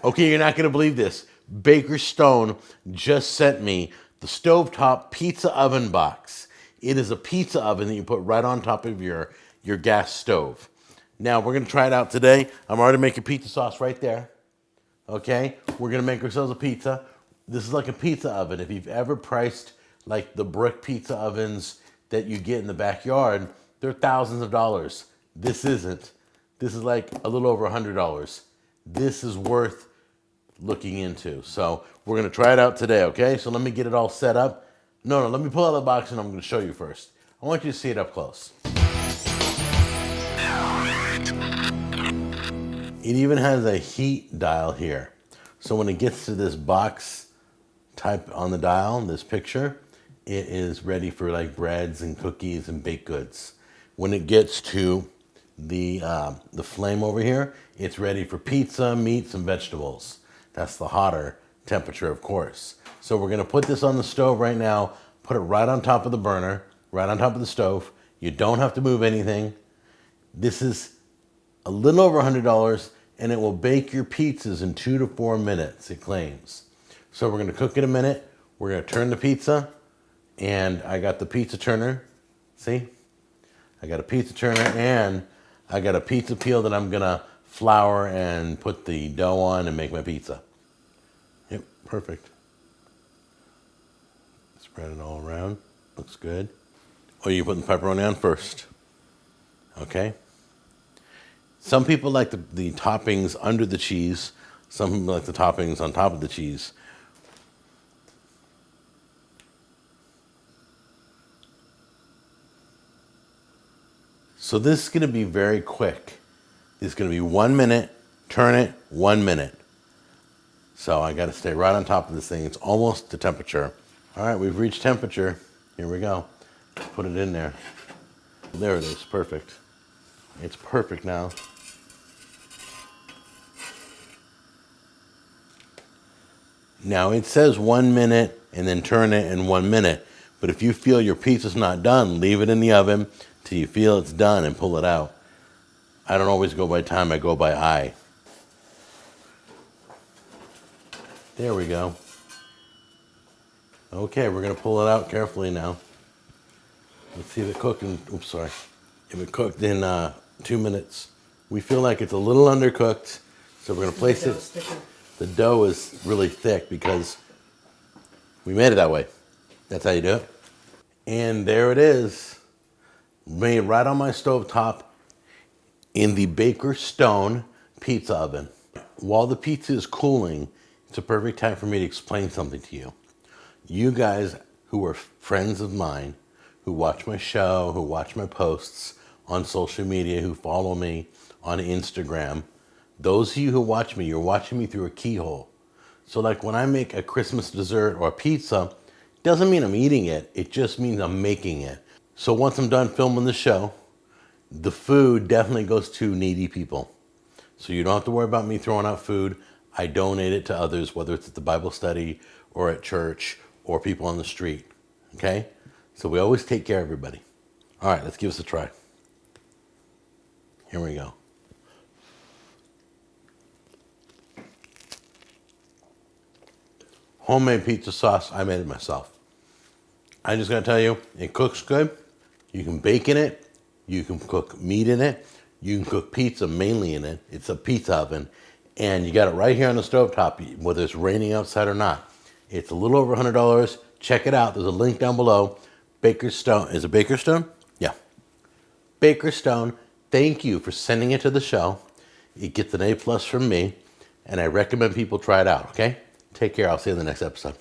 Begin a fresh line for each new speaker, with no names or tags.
Okay, you're not going to believe this. BakersStone just sent me the stovetop pizza oven box. It is a pizza oven that you put right on top of your gas stove. Now, we're going to try it out today. I'm already making pizza sauce right there. Okay? We're going to make ourselves a pizza. This is like a pizza oven. If you've ever priced like the brick pizza ovens that you get in the backyard, they're thousands of dollars. This isn't. This is like a little over $100. This is worth looking into. So we're going to try it out today, okay? So let me get it all set up. No, let me pull out the box and I'm going to show you first. I want you to see it up close. It even has a heat dial here. So when it gets to this box type on the dial, this picture, it is ready for like breads and cookies and baked goods. When it gets to the flame over here, it's ready for pizza, meats, and vegetables. That's the hotter temperature, of course. So we're gonna put this on the stove right now, put it right on top of the burner, right on top of the stove. You don't have to move anything. This is a little over $100, and it will bake your pizzas in 2 to 4 minutes, it claims. So we're gonna cook it a minute. We're gonna turn the pizza, and I got the pizza turner. See? I got a pizza turner, and I got a pizza peel that I'm gonna flour and put the dough on and make my pizza. Yep, perfect. Spread it all around. Looks good. Oh, you put the pepperoni on first. Okay. Some people like the toppings under the cheese. Some people like the toppings on top of the cheese. So this is going to be very quick. It's going to be 1 minute, turn it, 1 minute. So I got to stay right on top of this thing. It's almost to temperature. All right, we've reached temperature. Here we go. Put it in there. There it is, perfect. It's perfect now. Now it says 1 minute and then turn it in 1 minute. But if you feel your pizza's not done, leave it in the oven till you feel it's done and pull it out. I don't always go by time, I go by eye. There we go. Okay, we're gonna pull it out carefully now. Let's see if it cooked in, oops, sorry. If it cooked in 2 minutes. We feel like it's a little undercooked, so we're gonna place it. The dough is really thick because we made it that way. That's how you do it. And there it is. Made right on my stove top in the BakersStone pizza oven. While the pizza is cooling, it's a perfect time for me to explain something to you. You guys who are friends of mine, who watch my show, who watch my posts on social media, who follow me on Instagram, those of you who watch me, you're watching me through a keyhole. So like when I make a Christmas dessert or a pizza, doesn't mean I'm eating it, it just means I'm making it. So once I'm done filming the show, the food definitely goes to needy people. So you don't have to worry about me throwing out food. I donate it to others, whether it's at the Bible study or at church or people on the street, okay? So we always take care of everybody. All right, let's give this a try. Here we go. Homemade pizza sauce, I made it myself. I just gotta tell you, it cooks good. You can bake in it. You can cook meat in it. You can cook pizza mainly in it. It's a pizza oven. And you got it right here on the stovetop, whether it's raining outside or not. It's a little over $100. Check it out. There's a link down below. BakersStone. Is it BakersStone? Yeah. BakersStone, thank you for sending it to the show. It gets an A+ from me. And I recommend people try it out, okay? Take care. I'll see you in the next episode.